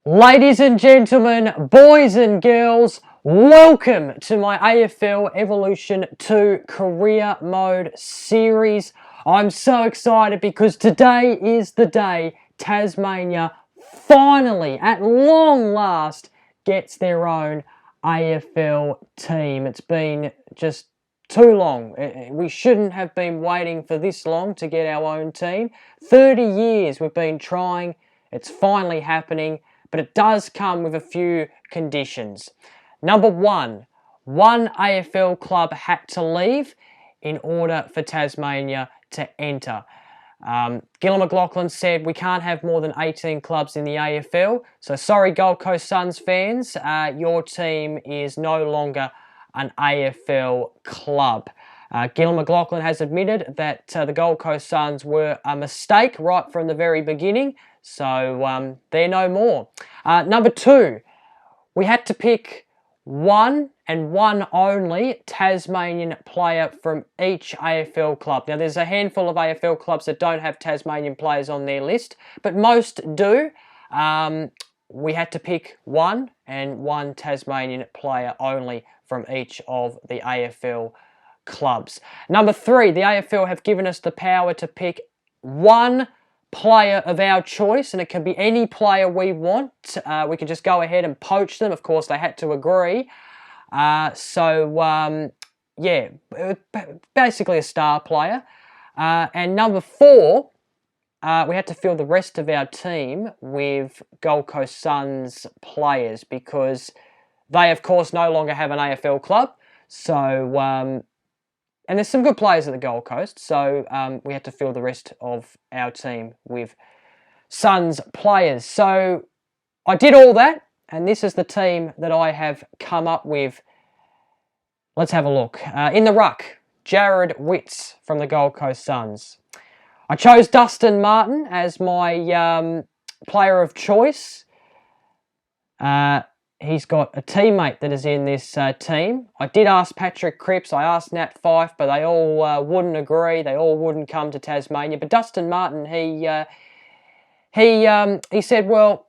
Ladies and gentlemen, boys and girls, welcome to my AFL Evolution 2 Career Mode series. I'm so excited because today is the day Tasmania finally, at long last, gets their own AFL team. It's been just too long. We shouldn't have been waiting for this long to get our own team. 30 years we've been trying. It's finally happening. But it does come with a few conditions. Number one AFL club had to leave in order for Tasmania to enter. Gillon McLachlan said we can't have more than 18 clubs in the AFL. So sorry Gold Coast Suns fans, your team is no longer an AFL club. Gillon McLachlan has admitted that the Gold Coast Suns were a mistake right from the very beginning. So they're no more. Number two, we had to pick one and one only Tasmanian player from each AFL club. Now, there's a handful of AFL clubs that don't have Tasmanian players on their list, but most do. We had to pick one and one Tasmanian player only from each of the AFL clubs. Number three, the AFL have given us the power to pick one player of our choice, and it can be any player we want. We can just go ahead and poach them. Of course, they had to agree. Yeah, basically a star player. And number four, we had to fill the rest of our team with Gold Coast Suns players because they, of course, no longer have an AFL club. So, and there's some good players at the Gold Coast, so we had to fill the rest of our team with Suns players. So I did all that, and this is the team that I have come up with. Let's have a look. In the ruck, Jared Witts from the Gold Coast Suns. I chose Dustin Martin as my player of choice. He's got a teammate that is in this team. I did ask Patrick Cripps, I asked Nat Fife, but they all wouldn't agree. They all wouldn't come to Tasmania. But Dustin Martin, he said, well,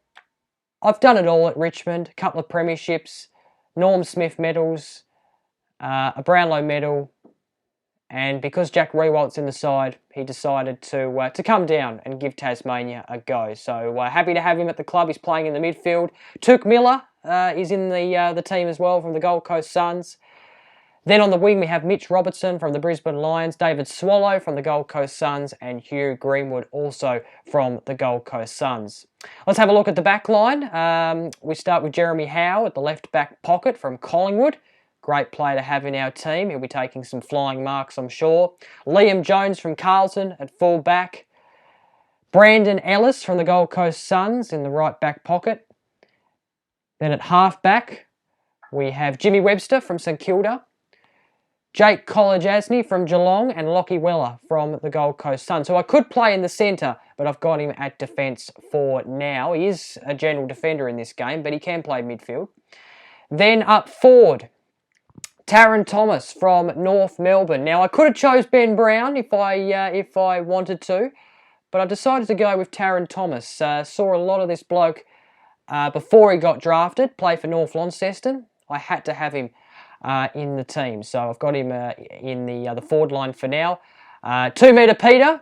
I've done it all at Richmond, a couple of premierships, Norm Smith medals, a Brownlow medal, and because Jack Rewalt's in the side, he decided to come down and give Tasmania a go. So happy to have him at the club. He's playing in the midfield. Took Miller is in the team as well from the Gold Coast Suns. Then on the wing we have Mitch Robertson from the Brisbane Lions, David Swallow from the Gold Coast Suns, and Hugh Greenwood also from the Gold Coast Suns. Let's have a look at the back line. We start with Jeremy Howe at the left back pocket from Collingwood. Great player to have in our team. He'll be taking some flying marks, I'm sure. Liam Jones from Carlton at full back. Brandon Ellis from the Gold Coast Suns in the right back pocket. Then at half back, we have Jimmy Webster from St Kilda. Jake College-Asney from Geelong and Lockie Weller from the Gold Coast Suns. So I could play in the centre, but I've got him at defence for now. He is a general defender in this game, but he can play midfield. Then up forward, Taron Thomas from North Melbourne. Now, I could have chose Ben Brown if I wanted to, but I decided to go with Taron Thomas. Saw a lot of this bloke before he got drafted, play for North Launceston. I had to have him in the team, so I've got him in the forward line for now. 2 metre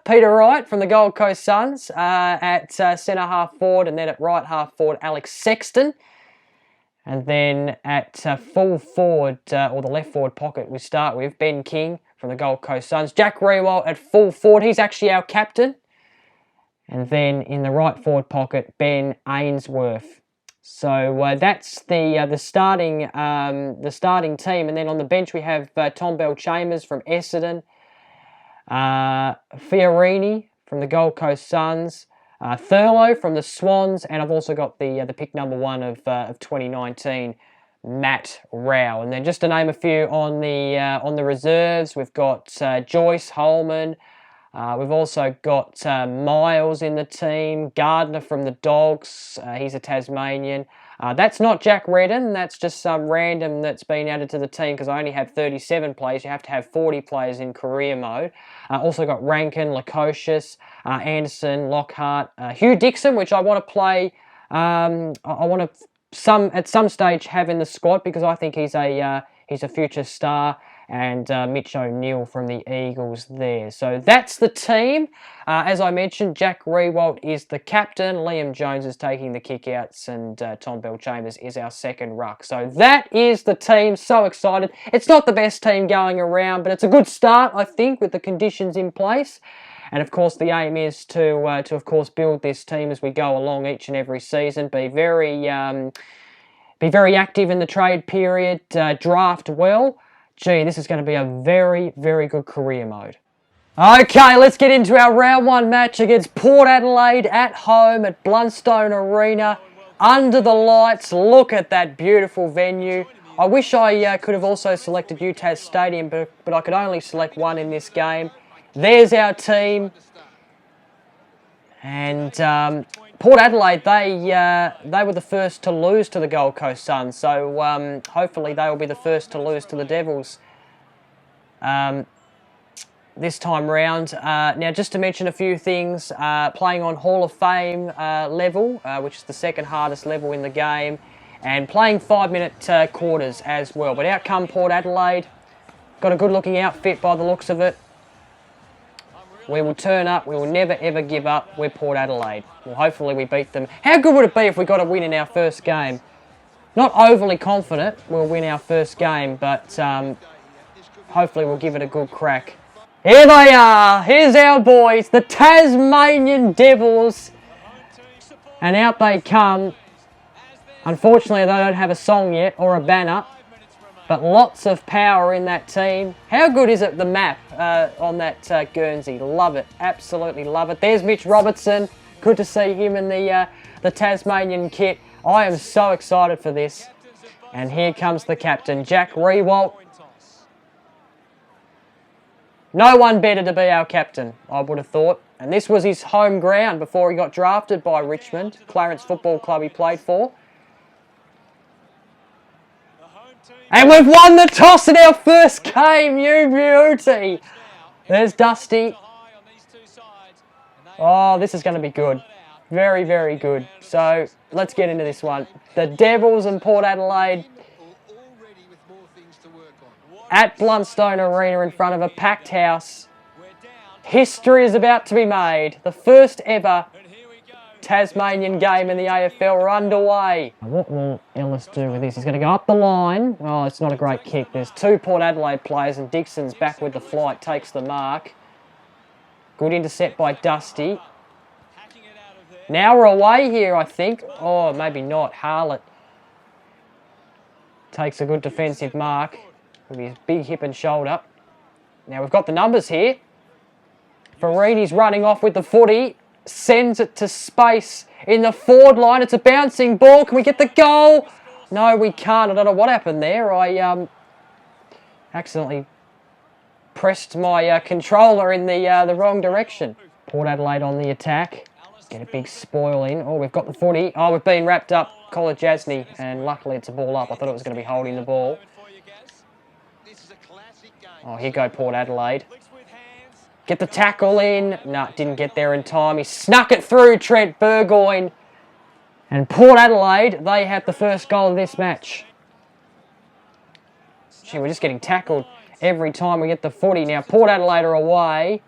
Peter Wright from the Gold Coast Suns at centre half forward, and then at right half forward, Alex Sexton. And then at full forward, or the left forward pocket, we start with Ben King from the Gold Coast Suns. Jack Rewalt at full forward. He's actually our captain. And then in the right forward pocket, Ben Ainsworth. So that's the starting team. And then on the bench, we have Tom Bell-Chambers from Essendon. Fiorini from the Gold Coast Suns. Thurlow from the Swans, and I've also got the pick number 1 of 2019, Matt Rao. And then just to name a few on the reserves, we've got Joyce Holman. We've also got Miles in the team. Gardner from the Dogs. He's a Tasmanian. That's not Jack Redden. That's just some random that's been added to the team because I only have 37 players. You have to have 40 players in career mode. Also got Rankin, Lukosius, Anderson, Lockhart, Hugh Dixon, which I want to play I want to at some stage have in the squad because I think he's a future star. And Mitch O'Neill from the Eagles there. So that's the team. As I mentioned, Jack Riewoldt is the captain. Liam Jones is taking the kickouts, and Tom Bell-Chambers is our second ruck. So that is the team. So excited. It's not the best team going around, but it's a good start, I think, with the conditions in place. And of course, the aim is to of course build this team as we go along each and every season. Be very active in the trade period. Draft well. Gee, this is going to be a very, very good career mode. Okay, let's get into our round one match against Port Adelaide at home at Blundstone Arena. Under the lights, look at that beautiful venue. I wish I could have also selected UTAS Stadium, but I could only select one in this game. There's our team. And Port Adelaide, they were the first to lose to the Gold Coast Suns, so hopefully they will be the first to lose to the Devils this time round. Now, just to mention a few things, playing on Hall of Fame level, which is the second hardest level in the game, and playing 5-minute quarters as well. But out come Port Adelaide, got a good-looking outfit by the looks of it. We will turn up. We will never, ever give up. We're Port Adelaide. Well, hopefully we beat them. How good would it be if we got a win in our first game? Not overly confident we'll win our first game, but hopefully we'll give it a good crack. Here they are. Here's our boys, the Tasmanian Devils. And out they come. Unfortunately, they don't have a song yet or a banner. But lots of power in that team. How good is it, the map on that Guernsey? Love it. Absolutely love it. There's Mitch Robertson. Good to see him in the Tasmanian kit. I am so excited for this. And here comes the captain, Jack Riewoldt. No one better to be our captain, I would have thought. And this was his home ground before he got drafted by Richmond, Clarence Football Club he played for. And we've won the toss in our first game, you beauty. There's Dusty. Oh, this is going to be good. Very, very good. So, let's get into this one. The Devils and Port Adelaide at Blundstone Arena in front of a packed house. History is about to be made. The first ever Tasmanian game in the AFL are underway. What will Ellis do with this? He's going to go up the line. Oh, it's not a great kick. There's two Port Adelaide players and Dixon's back with the flight, takes the mark. Good intercept by Dusty. Now we're away here, I think. Oh, maybe not. Harlett takes a good defensive mark with his big hip and shoulder. Now we've got the numbers here. Farini's running off with the footy. Sends it to space in the forward line. It's a bouncing ball. Can we get the goal? No, we can't. I don't know what happened there. I accidentally pressed my controller in the wrong direction. Port Adelaide on the attack. Get a big spoil in. Oh, we've got the footy. Oh, we've been wrapped up. Collar Jasny, and luckily it's a ball up. I thought it was going to be holding the ball. Oh, here go Port Adelaide. Get the tackle in. No, didn't get there in time. He snuck it through, Trent Burgoyne. And Port Adelaide, they have the first goal of this match. Gee, we're just getting tackled every time we get the footy. Now, Port Adelaide are away.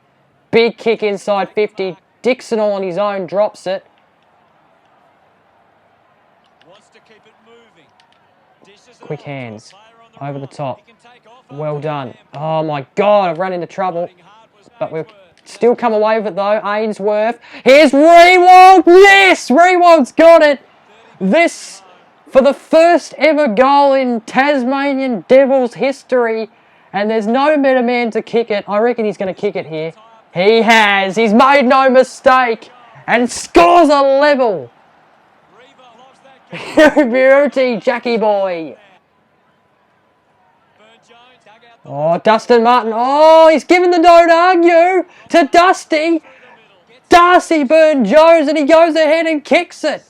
Big kick inside 50. Dixon all on his own drops it. Quick hands. Over the top. Well done. Oh, my God, I've run into trouble. But we'll still come away with it, though. Ainsworth. Here's Riewoldt. Yes, Riewoldt's got it. This, for the first ever goal in Tasmanian Devils history. And there's no better man to kick it. I reckon he's going to kick it here. He has. He's made no mistake. And scores a level. Beauty, Jackie boy. Oh, Dustin Martin. Oh, he's given the don't argue to Dusty. Darcy Byrne-Jones, and he goes ahead and kicks it.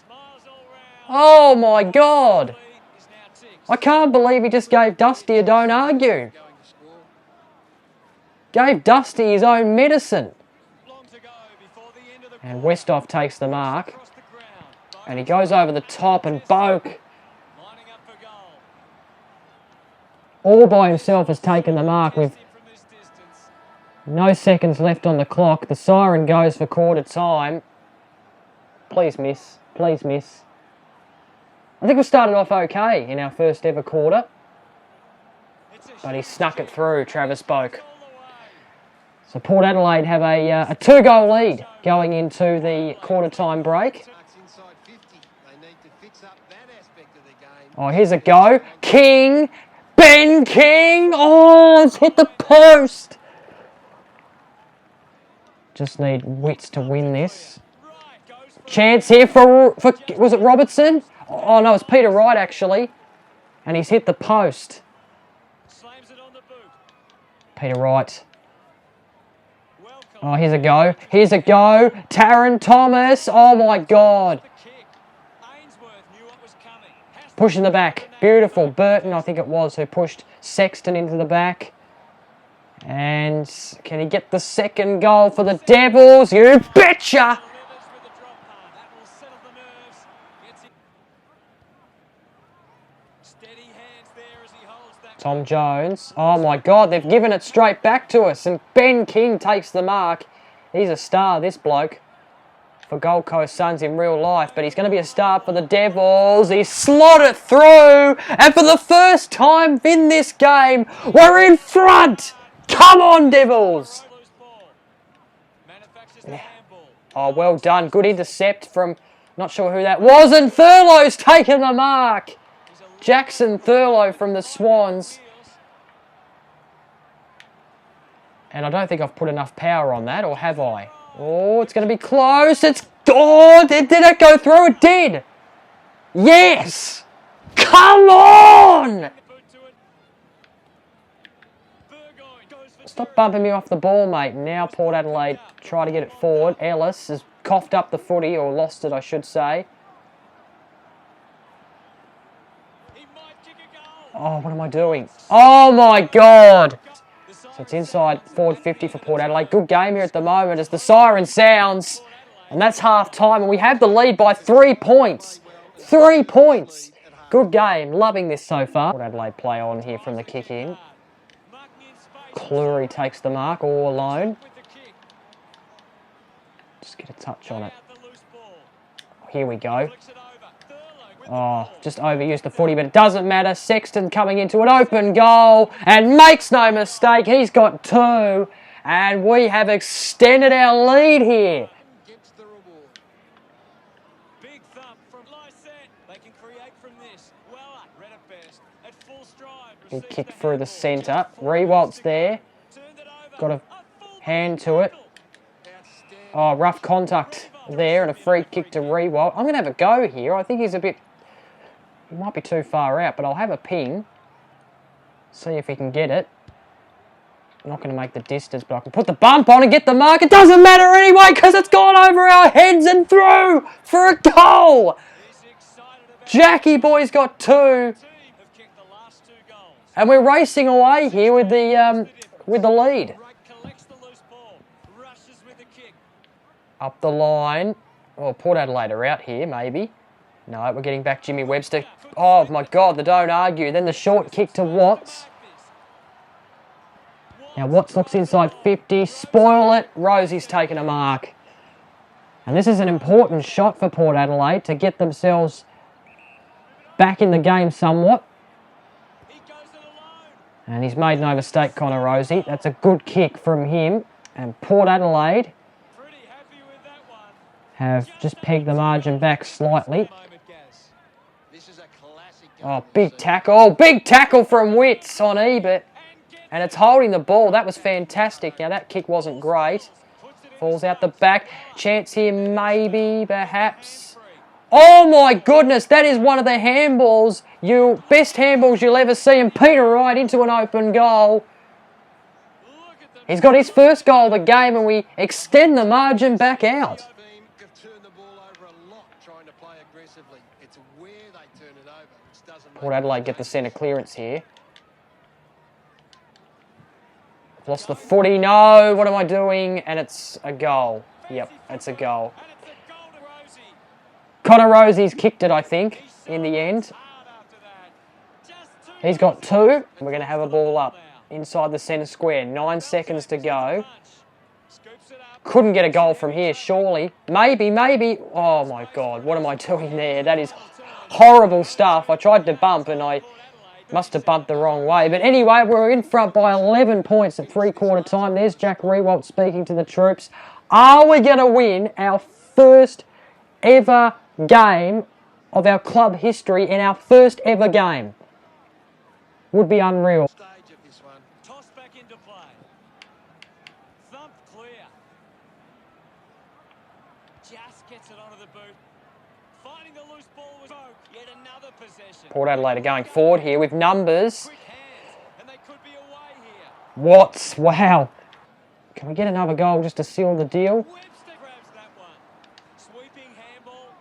Oh, my God. I can't believe he just gave Dusty a don't argue. Gave Dusty his own medicine. And Westhoff takes the mark. And he goes over the top and Boak, all by himself, has taken the mark with no seconds left on the clock. The siren goes for quarter time. Please miss. Please miss. I think we started off okay in our first ever quarter. But he snuck it through, Travis Boak. So Port Adelaide have a 2-goal lead going into the quarter time break. Oh, here's a go. King. Ben King. Oh, it's hit the post. Just need wits to win this. Chance here for was it Robertson? Oh, no, it's Peter Wright, actually. And he's hit the post. Peter Wright. Oh, here's a go. Here's a go. Taron Thomas. Oh, my God. Pushing the back. Beautiful. Burton, I think it was, who pushed Sexton into the back. And can he get the second goal for the Devils? You betcha! Tom Jones. Oh my God, they've given it straight back to us. And Ben King takes the mark. He's a star, this bloke, for Gold Coast Suns in real life. But he's going to be a star for the Devils. He slotted through. And for the first time in this game, we're in front. Come on, Devils. Yeah. Oh, well done. Good intercept from, not sure who that was. And Thurlow's taken the mark. Jackson Thurlow from the Swans. And I don't think I've put enough power on that, or have I? Oh, it's going to be close. Did it go through? It did. Yes. Come on. Stop bumping me off the ball, mate. Now Port Adelaide try to get it forward. Ellis has coughed up the footy, or lost it, I should say. Oh, what am I doing? Oh, my God. So it's inside forward 50 for Port Adelaide. Good game here at the moment as the siren sounds. And that's half time. And we have the lead by 3 points. 3 points. Good game. Loving this so far. Port Adelaide play on here from the kick in. Cleary takes the mark all alone. Just get a touch on it. Here we go. Oh, just overused the footy, but it doesn't matter. Sexton coming into an open goal and makes no mistake. He's got 2, and we have extended our lead here. He kicked through the centre. Rewalt's there. Got a hand to it. Oh, rough contact there and a free kick to Rewalt. I'm going to have a go here. I think he's a bit... He might be too far out, but I'll have a ping. See if he can get it. I'm not going to make the distance, but I can put the bump on and get the mark. It doesn't matter anyway because it's gone over our heads and through for a goal. Jackie boy's got 2. And we're racing away here with the lead. Up the line. Oh, Port Adelaide are out here, maybe. No, we're getting back Jimmy Webster. Oh, my God, they don't argue. Then the short kick to Watts. Now, Watts looks inside 50. Spoil it. Rosie's taken a mark. And this is an important shot for Port Adelaide to get themselves back in the game somewhat. And he's made no mistake, Connor Rosie. That's a good kick from him. And Port Adelaide have just pegged the margin back slightly. Oh, big tackle. Big tackle from Witts on Ebert. And it's holding the ball. That was fantastic. Now, that kick wasn't great. Falls out the back. Chance here, maybe, perhaps. Oh, my goodness. That is one of the handballs. Best handballs you'll ever see. And Peter Wright into an open goal. He's got his first goal of the game, and we extend the margin back out. Port Adelaide get the centre clearance here. Lost the footy. No, what am I doing? And it's a goal. Yep, it's a goal. Connor Rosie's kicked it, I think, in the end. He's got 2. We're going to have a ball up inside the centre square. 9 seconds to go. Couldn't get a goal from here, surely. Maybe. Oh, my God. What am I doing there? That is horrible stuff. I tried to bump and I must have bumped the wrong way. But anyway, we're in front by 11 points at three-quarter time. There's Jack Rewalt speaking to the troops. Are we going to win our first ever game of our club history in our first ever game? Would be unreal. Stage of this one. Toss back into play. Thump clear. Just gets it onto the boot. Finding the loose ball was broke. Yet another possession. Port Adelaide are going forward here with numbers. Quick hands, and they could be away here. Watts, wow. Can we get another goal just to seal the deal? Webster grabs that one. Sweeping handball.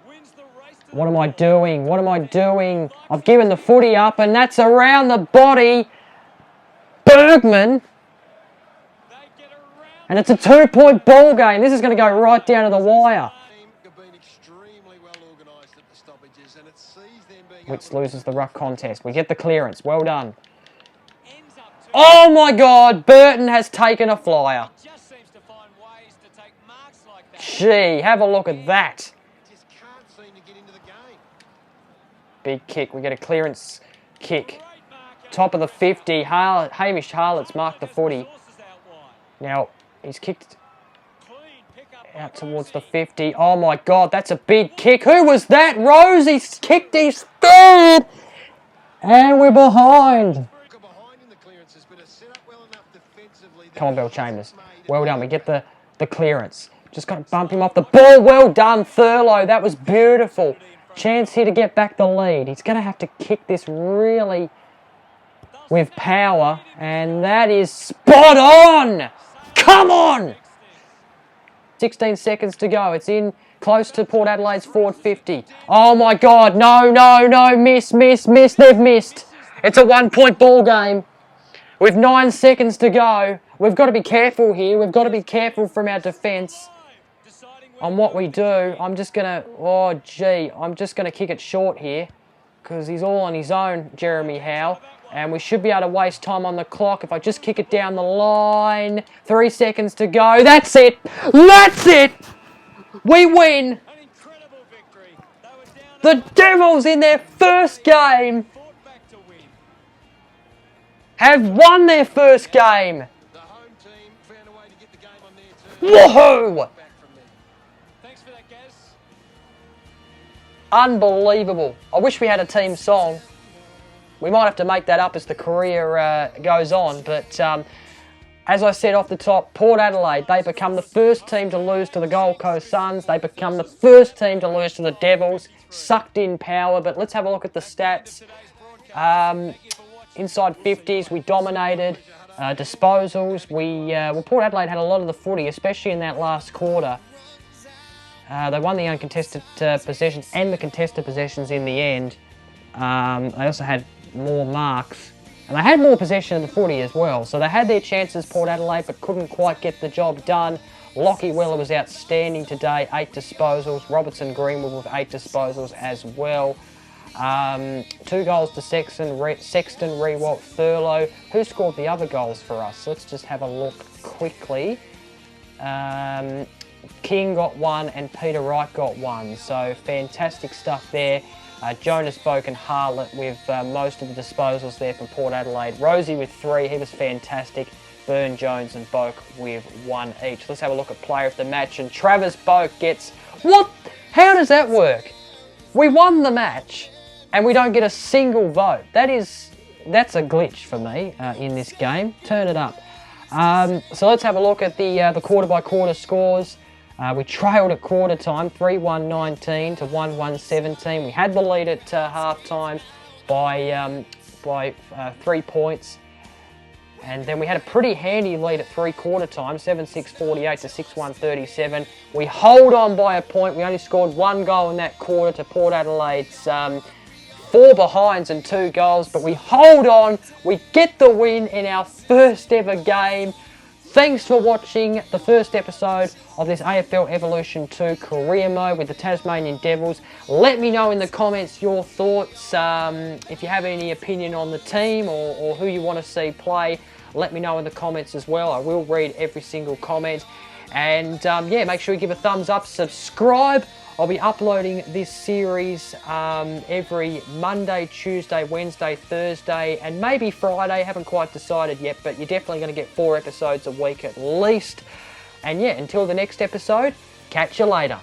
Wins the race to What am I doing? What am I doing? I've given the footy up and that's around the body. Bergman. They get around. And it's a 2-point ball game. This is going to go right down to the wire. Have been extremely well organised at the stoppages, and it sees them being Witts loses the ruck contest. We get the clearance. Well done. Ends up to Oh my God. Burton has taken a flyer. just seems to find ways to take marks like that. Gee, have a look at that. just can't seem to get into the game. Big kick. We get a clearance kick. Great marker. Top of the 50. Hamish Harlot's marked the 40. Sources out wide. Now, he's kicked Clean pickup out by towards the Rosie. 50. Oh my God, that's a big kick. Who was that? Rosie's kicked his third. And we're behind. Got behind in the clearances, but it's set up well enough defensively. Come on, Bell Chambers. Well done. We get the clearance. Just got to bump him off the ball. Well done, Thurlow. That was beautiful. Chance here to get back the lead. He's going to have to kick this really with power. And that is spot on. Come on. 16 seconds to go. It's in close to Port Adelaide's forward 50. Oh my God. No. Miss. They've missed. It's a 1-point ball game. With 9 seconds to go. We've got to be careful here. We've got to be careful from our defence on what we do. I'm just going to, I'm just going to kick it short here because he's all on his own, Jeremy Howe. And we should be able to waste time on the clock if I just kick it down the line. 3 seconds to go. That's it. That's it. We win. An incredible victory. They were down The Devils in their first game and fought back to win. have won their first game. The home team found a way to get the game on their terms. Woohoo! Back from there. Thanks for that, Gaz. Unbelievable. I wish we had a team song. We might have to make that up as the career goes on. But as I said off the top, Port Adelaide, they become the first team to lose to the Gold Coast Suns. They become the first team to lose to the Devils. Sucked in power. But let's have a look at the stats. Inside 50s, we dominated. Disposals, Port Adelaide had a lot of the footy, especially in that last quarter. They won the uncontested possessions and the contested possessions in the end. They also had more marks. And they had more possession of the footy as well. So they had their chances, Port Adelaide, but couldn't quite get the job done. Lockie Weller was outstanding today, 8 disposals. Robertson Greenwood with 8 disposals as well. 2 goals to Sexton, Rewalt, Thurlow. Who scored the other goals for us? Let's just have a look quickly. King got 1 and Peter Wright got 1. So fantastic stuff there. Jonas Boak and Harlot with most of the disposals there for Port Adelaide. Rosie with 3, he was fantastic. Burn Jones and Boak with 1 each. Let's have a look at player of the match. And Travis Boak gets... What? How does that work? We won the match and we don't get a single vote. That's a glitch for me in this game. Turn it up. So let's have a look at the quarter-by-quarter scores. We trailed at quarter time, 3-1-19 to 1-1-17. We had the lead at half time by 3 points. And then we had a pretty handy lead at three-quarter time, 7-6-48 to 6-1-37. We hold on by a point. We only scored 1 goal in that quarter to Port Adelaide's 4 behinds and 2 goals. But we hold on. We get the win in our first ever game. Thanks for watching the first episode of this AFL Evolution 2 career mode with the Tasmanian Devils. Let me know in the comments your thoughts. If you have any opinion on the team or who you want to see play, let me know in the comments as well. I will read every single comment. And yeah, make sure you give a thumbs up, subscribe. I'll be uploading this series every Monday, Tuesday, Wednesday, Thursday, and maybe Friday. Haven't quite decided yet, but you're definitely going to get 4 episodes a week at least. And yeah, until the next episode, catch you later.